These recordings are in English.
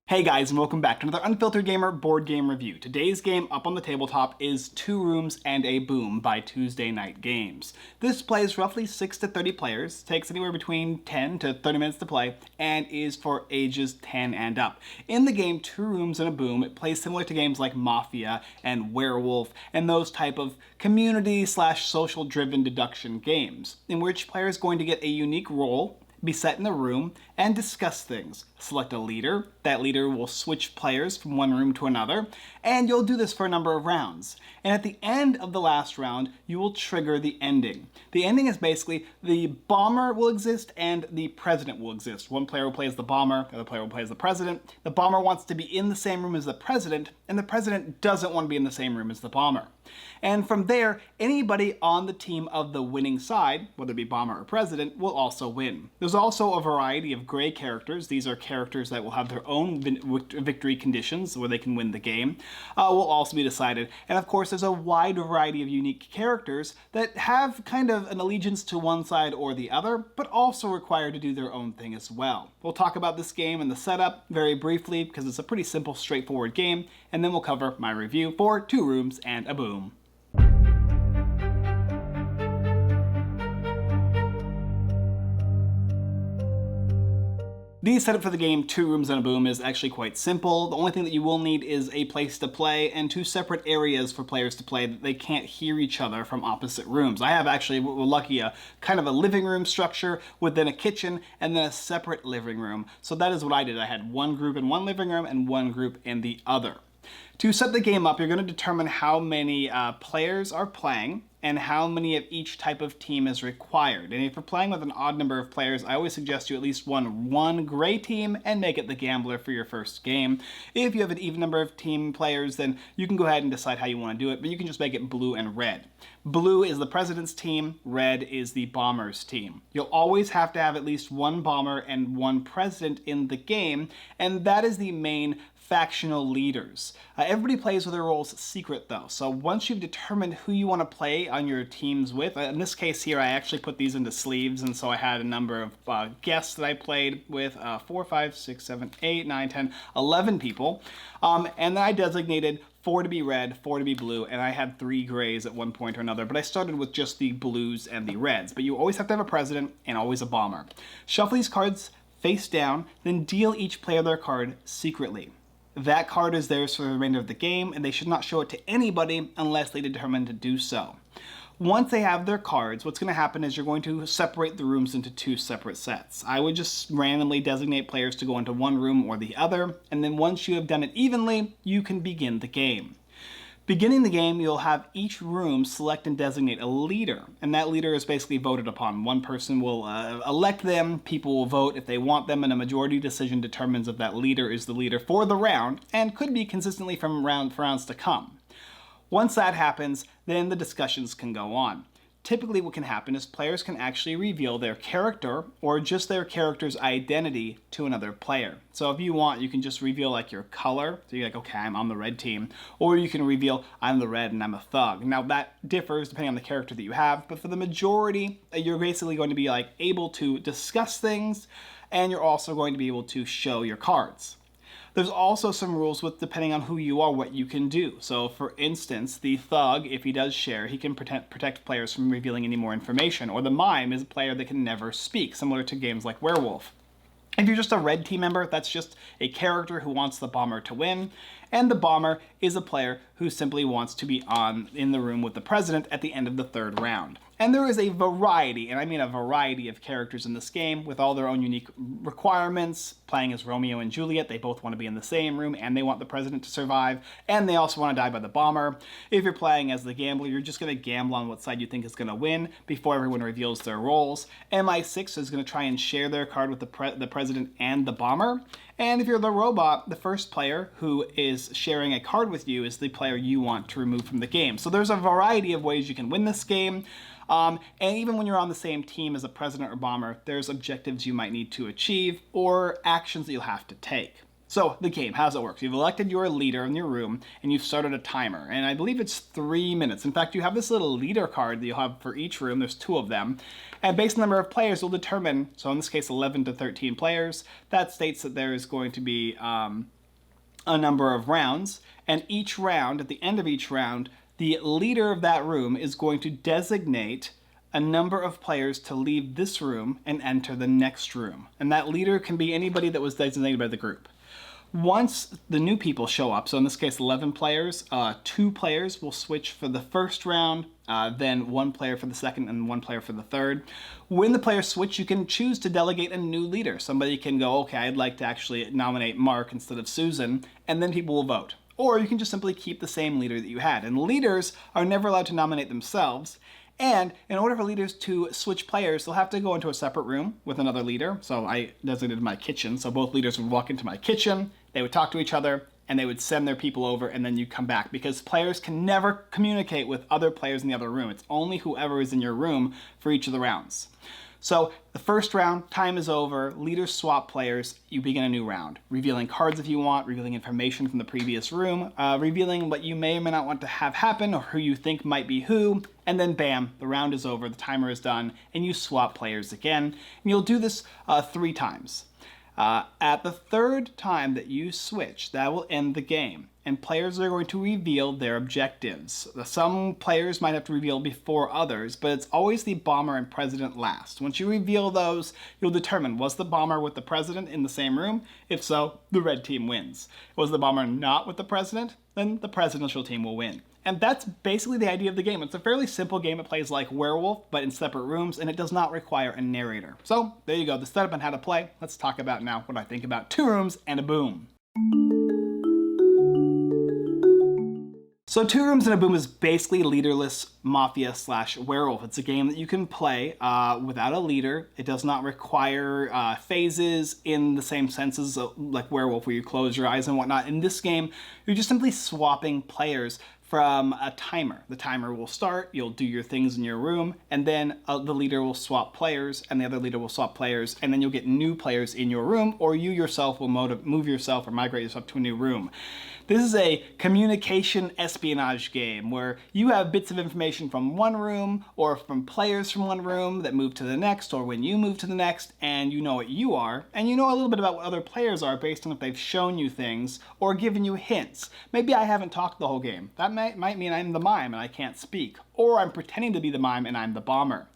Hey guys, and welcome back to another Unfiltered Gamer board game review. Today's game up on the tabletop is Two Rooms and a Boom by Tuesday Night Games. This plays roughly 6 to 30 players, takes anywhere between 10 to 30 minutes to play, and is for ages 10 and up. In the game Two Rooms and a Boom, it plays similar to games like Mafia and Werewolf and those type of community/social driven deduction games, in which players are going to get a unique role, be set in a room, and discuss things. Select a leader. That leader will switch players from one room to another, and you'll do this for a number of rounds. And at the end of the last round, you will trigger the ending. The ending is basically the bomber will exist and the president will exist. One player will play as the bomber, the other player will play as the president. The bomber wants to be in the same room as the president, and the president doesn't want to be in the same room as the bomber. And from there, anybody on the team of the winning side, whether it be bomber or president, will also win. There's also a variety of gray characters. These are characters that will have their own victory conditions where they can win the game, will also be decided. And of course, there's a wide variety of unique characters that have kind of an allegiance to one side or the other, but also required to do their own thing as well. We'll talk about this game and the setup very briefly because it's a pretty simple, straightforward game, and then we'll cover my review for Two Rooms and a Boom. The setup for the game Two Rooms and a Boom is actually quite simple. The only thing that you will need is a place to play and two separate areas for players to play that they can't hear each other from opposite rooms. I have actually, we're lucky, a kind of a living room structure with then a kitchen and then a separate living room. So that is what I did. I had one group in one living room and one group in the other. To set the game up, you're going to determine how many players are playing and how many of each type of team is required. And if you're playing with an odd number of players, I always suggest you at least one gray team and make it the gambler for your first game. If you have an even number of team players, then you can go ahead and decide how you want to do it, but you can just make it blue and red. Blue is the president's team, red is the bomber's team. You'll always have to have at least one bomber and one president in the game, and that is the main factional leaders. Everybody plays with their roles secret though, so once you've determined who you want to play on your teams with, in this case here I actually put these into sleeves, and so I had a number of guests that I played with, 4, 5, 6, 7, 8, 9, 10, 11 people, and then I designated 4 to be red, 4 to be blue, and I had 3 grays at one point or another, but I started with just the blues and the reds. But you always have to have a president and always a bomber. Shuffle these cards face down, then deal each player their card secretly. That card is theirs for the remainder of the game, and they should not show it to anybody unless they determine to do so. Once they have their cards, what's going to happen is you're going to separate the rooms into 2 separate sets. I would just randomly designate players to go into one room or the other, and then once you have done it evenly, you can begin the game. Beginning the game, you'll have each room select and designate a leader, and that leader is basically voted upon. One person will elect them, people will vote if they want them, and a majority decision determines if that leader is the leader for the round, and could be consistently from rounds to come. Once that happens, then the discussions can go on. Typically what can happen is players can actually reveal their character or just their character's identity to another player. So if you want, you can just reveal like your color. So you're like, okay, I'm on the red team. Or you can reveal, I'm the red and I'm a thug. Now that differs depending on the character that you have, but for the majority, you're basically going to be like able to discuss things, and you're also going to be able to show your cards. There's also some rules with depending on who you are, what you can do. So for instance, the thug, if he does share, he can protect players from revealing any more information. Or the mime is a player that can never speak, similar to games like Werewolf. If you're just a red team member, that's just a character who wants the bomber to win, and the bomber is a player who simply wants to be in the room with the president at the end of the 3rd round. And there is a variety, and I mean a variety of characters in this game with all their own unique requirements. Playing as Romeo and Juliet, they both want to be in the same room and they want the president to survive, and they also want to die by the bomber. If you're playing as the gambler, you're just going to gamble on what side you think is going to win before everyone reveals their roles. MI6 is going to try and share their card with the president and the bomber. And if you're the robot, the first player who is sharing a card with you is the player you want to remove from the game. So there's a variety of ways you can win this game. And even when you're on the same team as a president or bomber, there's objectives you might need to achieve or actions that you'll have to take. So the game, how does it work? You've elected your leader in your room and you've started a timer, and I believe it's 3 minutes. In fact, you have this little leader card that you'll have for each room. There's 2 of them, and based on the number of players will determine, so in this case 11 to 13 players, that states that there is going to be a number of rounds, and each round, at the end of each round, the leader of that room is going to designate a number of players to leave this room and enter the next room. And that leader can be anybody that was designated by the group. Once the new people show up, so in this case 11 players, 2 players will switch for the first round, then 1 player for the second and 1 player for the third. When the players switch, you can choose to delegate a new leader. Somebody can go, okay, I'd like to actually nominate Mark instead of Susan, and then people will vote. Or you can just simply keep the same leader that you had. And leaders are never allowed to nominate themselves. And in order for leaders to switch players, they'll have to go into a separate room with another leader. So I designated my kitchen. So both leaders would walk into my kitchen, they would talk to each other, and they would send their people over, and then you come back. Because players can never communicate with other players in the other room. It's only whoever is in your room for each of the rounds. So the first round, time is over, leaders swap players, you begin a new round. Revealing cards if you want, revealing information from the previous room, revealing what you may or may not want to have happen or who you think might be who, and then bam, the round is over, the timer is done, and you swap players again. And you'll do this 3 times. At the third time that you switch, that will end the game, and players are going to reveal their objectives. Some players might have to reveal before others, but it's always the bomber and president last. Once you reveal those, you'll determine, was the bomber with the president in the same room? If so, the red team wins. Was the bomber not with the president? Then the presidential team will win. And that's basically the idea of the game. It's a fairly simple game. It plays like Werewolf, but in separate rooms, and it does not require a narrator. So there you go, the setup and how to play. Let's talk about now what I think about 2 Rooms and a Boom. So 2 Rooms and a Boom is basically leaderless Mafia / Werewolf. It's a game that you can play without a leader. It does not require phases in the same senses like Werewolf, where you close your eyes and whatnot. In this game, you're just simply swapping players from a timer. The timer will start, you'll do your things in your room, and then the leader will swap players, and the other leader will swap players, and then you'll get new players in your room, or you yourself will move yourself or migrate yourself to a new room. This is a communication espionage game where you have bits of information from one room or from players from one room that move to the next, or when you move to the next, and you know what you are, and you know a little bit about what other players are based on if they've shown you things or given you hints. Maybe I haven't talked the whole game. That might mean I'm the mime and I can't speak, or I'm pretending to be the mime and I'm the bomber.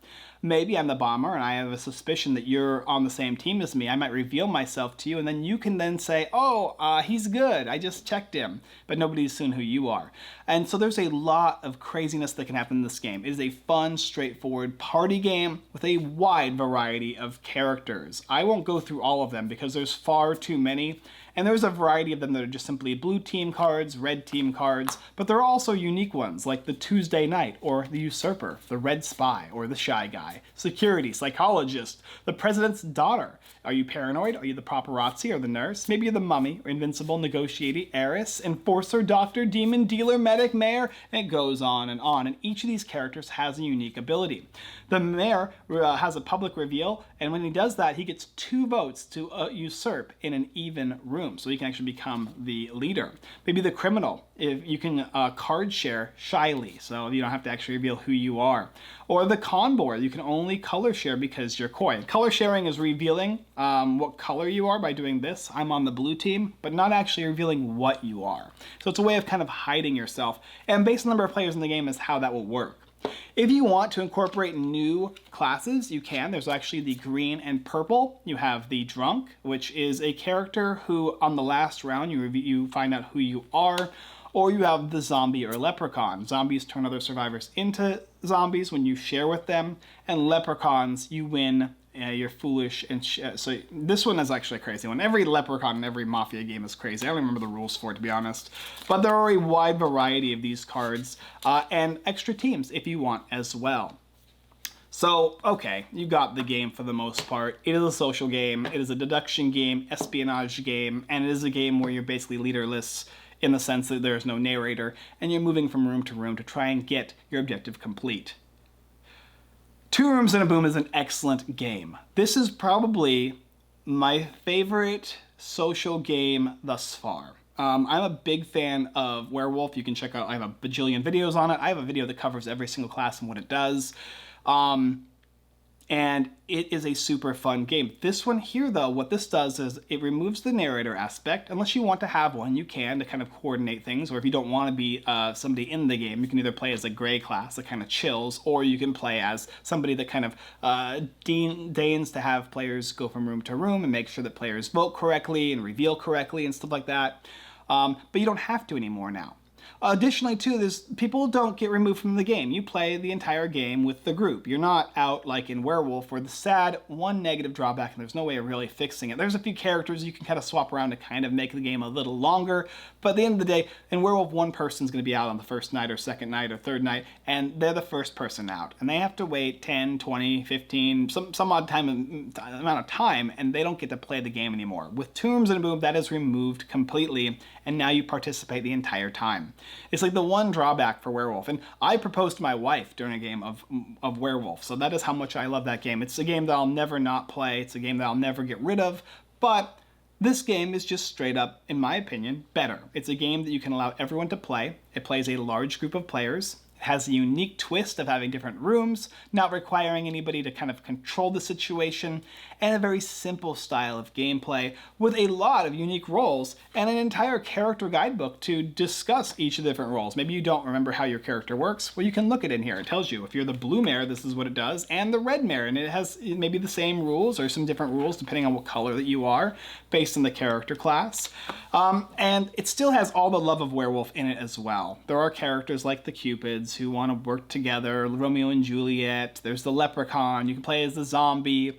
Maybe I'm the bomber and I have a suspicion that you're on the same team as me. I might reveal myself to you, and then you can then say, oh, he's good, I just checked him, but nobody's seen who you are. And so there's a lot of craziness that can happen in this game. It is a fun, straightforward party game with a wide variety of characters. I won't go through all of them because there's far too many, and there's a variety of them that are just simply blue team cards, red team cards, but there are also unique ones like the Tuesday Night, or the Usurper, the Red Spy, or the Shy Guy, Security, Psychologist, the President's Daughter. Are you paranoid? Are you the paparazzi or the nurse? Maybe you're the mummy, or invincible, negotiating, heiress, enforcer, doctor, demon, dealer, medic, mayor, and it goes on, and each of these characters has a unique ability. The mayor has a public reveal, and when he does that, he gets 2 votes to usurp in an even room, so he can actually become the leader. Maybe the criminal, if you can card share shyly, so you don't have to actually reveal who you are. Or the con board, you can only color share because you're coy. Color sharing is revealing what color you are by doing this. I'm on the blue team, but not actually revealing what you are. So it's a way of kind of hiding yourself, and based on the number of players in the game is how that will work. If you want to incorporate new classes, you can. There's actually the green and purple. You have the drunk, which is a character who on the last round you find out who you are, or you have the zombie or leprechaun. Zombies turn other survivors into zombies when you share with them, and leprechauns, you win. You're foolish, and so this one is actually a crazy one. Every leprechaun in every Mafia game is crazy. I don't remember the rules for it, to be honest. But there are a wide variety of these cards, and extra teams if you want as well. So, okay, you got the game for the most part. It is a social game, it is a deduction game, espionage game, and it is a game where you're basically leaderless in the sense that there's no narrator, and you're moving from room to room to try and get your objective complete. 2 Rooms and a Boom is an excellent game. This is probably my favorite social game thus far. I'm a big fan of Werewolf. You can check out, I have a bajillion videos on it. I have a video that covers every single class and what it does. And and it is a super fun game. This one here, though, what this does is it removes the narrator aspect. Unless you want to have one, you can, to kind of coordinate things, or if you don't want to be somebody in the game, you can either play as a gray class that kind of chills, or you can play as somebody that kind of deigns to have players go from room to room and make sure that players vote correctly and reveal correctly and stuff like that. But you don't have to anymore now. Additionally, too, people don't get removed from the game. You play the entire game with the group. You're not out like in Werewolf, where the sad one negative drawback, and there's no way of really fixing it. There's a few characters you can kind of swap around to kind of make the game a little longer, but at the end of the day, in Werewolf, one person's going to be out on the first night or second night or third night, and they're the first person out. And they have to wait 10, 20, 15, some odd amount of time, and they don't get to play the game anymore. With Two Rooms and a Boom, that is removed completely, and now you participate the entire time. It's like the one drawback for Werewolf. And I proposed to my wife during a game of Werewolf, so that is how much I love that game. It's a game that I'll never not play. It's a game that I'll never get rid of, but this game is just straight up, in my opinion, better. It's a game that you can allow everyone to play. It plays a large group of players. It has a unique twist of having different rooms, not requiring anybody to kind of control the situation, and a very simple style of gameplay with a lot of unique roles and an entire character guidebook to discuss each of the different roles. Maybe you don't remember how your character works. Well, you can look at it in here. It tells you if you're the blue mare, this is what it does, and the red mare, and it has maybe the same rules or some different rules depending on what color that you are based on the character class. And it still has all the love of Werewolf in it as well. There are characters like the Cupids who want to work together, Romeo and Juliet. There's the leprechaun. You can play as the zombie.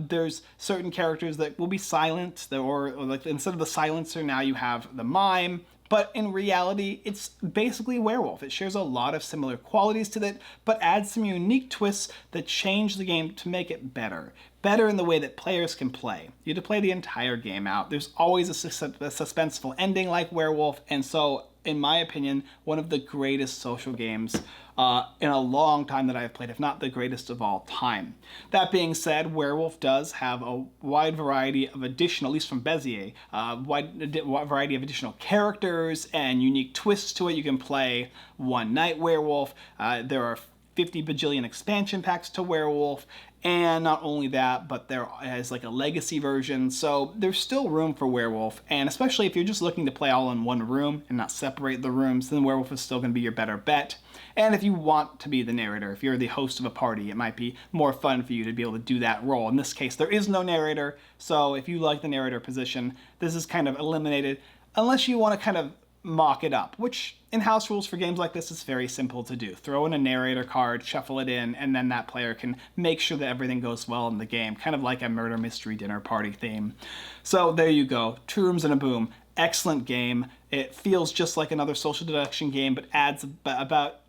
There's certain characters that will be silent, or like instead of the silencer, now you have the mime. But in reality, it's basically Werewolf. It shares a lot of similar qualities to it, but adds some unique twists that change the game to make it better. Better in the way that players can play. You have to play the entire game out. There's always a suspenseful ending like Werewolf, and so, in my opinion, one of the greatest social games in a long time that I have played, if not the greatest of all time. That being said, Werewolf does have a wide variety of additional, at least from Bezier, wide variety of additional characters and unique twists to it. You can play one night Werewolf. There are 50 bajillion expansion packs to Werewolf, and not only that, but there is like a legacy version, so there's still room for Werewolf, and especially if you're just looking to play all in one room and not separate the rooms, then Werewolf is still going to be your better bet. And if you want to be the narrator, if you're the host of a party, it might be more fun for you to be able to do that role. In this case, there is no narrator, so if you like the narrator position, this is kind of eliminated, unless you want to kind of mock it up, which in house rules for games like this is very simple to do. Throw in a narrator card, shuffle it in, and then that player can make sure that everything goes well in the game, kind of like a murder mystery dinner party theme. So there you go, Two Rooms and a Boom. Excellent game. It feels just like another social deduction game, but adds about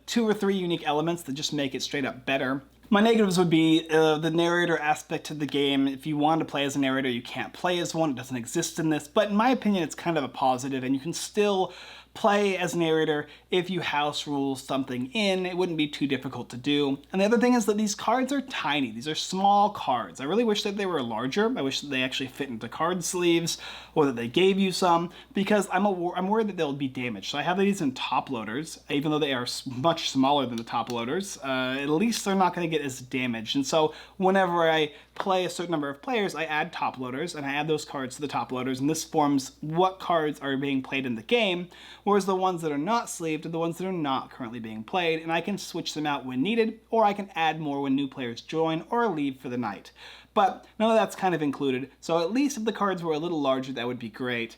2 or 3 unique elements that just make it straight up better. My negatives would be the narrator aspect to the game. If you want to play as a narrator, you can't play as one. It doesn't exist in this. But in my opinion, it's kind of a positive, and you can still play as narrator if you house rule something in. It wouldn't be too difficult to do. And the other thing is that these cards are tiny. These are small cards. I really wish that they were larger. I wish that they actually fit into card sleeves, or that they gave you some, because I'm worried that they'll be damaged. So I have these in top loaders, even though they are much smaller than the top loaders. At least they're not going to get as damaged. And so whenever I play a certain number of players, I add top loaders, and I add those cards to the top loaders, and this forms what cards are being played in the game, whereas the ones that are not sleeved are the ones that are not currently being played, and I can switch them out when needed, or I can add more when new players join or leave for the night. But none of that's kind of included, so at least if the cards were a little larger, that would be great.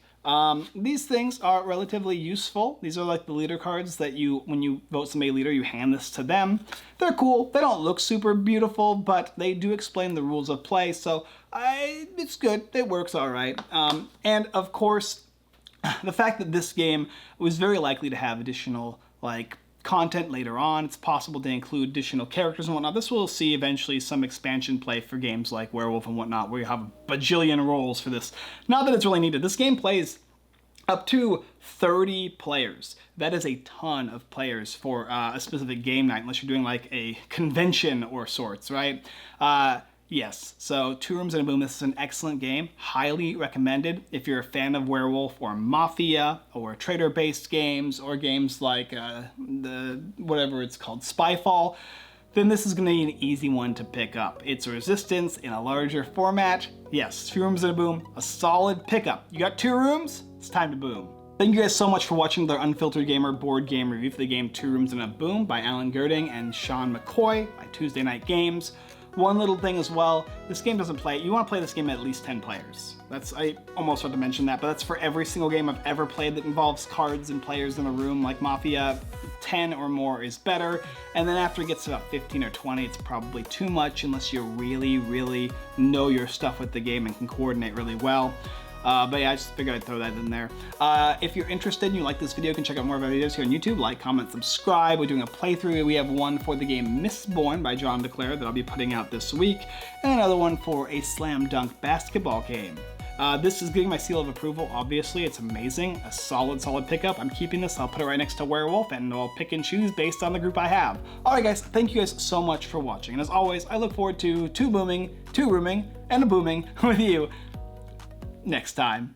These things are relatively useful. These are like the leader cards that when you vote somebody leader, you hand this to them. They're cool. They don't look super beautiful, but they do explain the rules of play, so it's good. It works all right. And of course, the fact that this game was very likely to have additional content later on. It's possible to include additional characters and whatnot. This will see eventually some expansion play for games like Werewolf and whatnot, where you have a bajillion roles for this. Not that it's really needed. This game plays up to 30 players. That is a ton of players for a specific game night, unless you're doing like a convention or sorts, right? Yes, so Two Rooms and a Boom, this is an excellent game, highly recommended if you're a fan of Werewolf or Mafia or trader-based games or games like whatever it's called, Spyfall. then this is going to be an easy one to pick up. It's Resistance in a larger format. Yes, 2 rooms and a boom, a solid pickup. You got 2 rooms? It's time to boom. Thank you guys so much for watching the Unfiltered Gamer board game review for the game 2 Rooms and a Boom by Alan Girding and Sean McCoy by Tuesday Night Games. One little thing as well, this game doesn't play, you want to play this game at least 10 players. I almost forgot to mention that, but that's for every single game I've ever played that involves cards and players in a room like Mafia. 10 or more is better, and then after it gets to about 15 or 20, it's probably too much unless you really know your stuff with the game and can coordinate really well. But yeah, I just figured I'd throw that in there. If you're interested and you like this video, you can check out more of our videos here on YouTube. Like, comment, subscribe. We're doing a playthrough. We have one for the game Mistborn by John DeClaire that I'll be putting out this week, and another one for a slam dunk basketball game. This is getting my seal of approval, obviously. It's amazing. A solid pickup. I'm keeping this. I'll put it right next to Werewolf, and I'll pick and choose based on the group I have. Alright guys, thank you guys so much for watching. And as always, I look forward to 2 booming, 2 rooming, and a booming with you next time.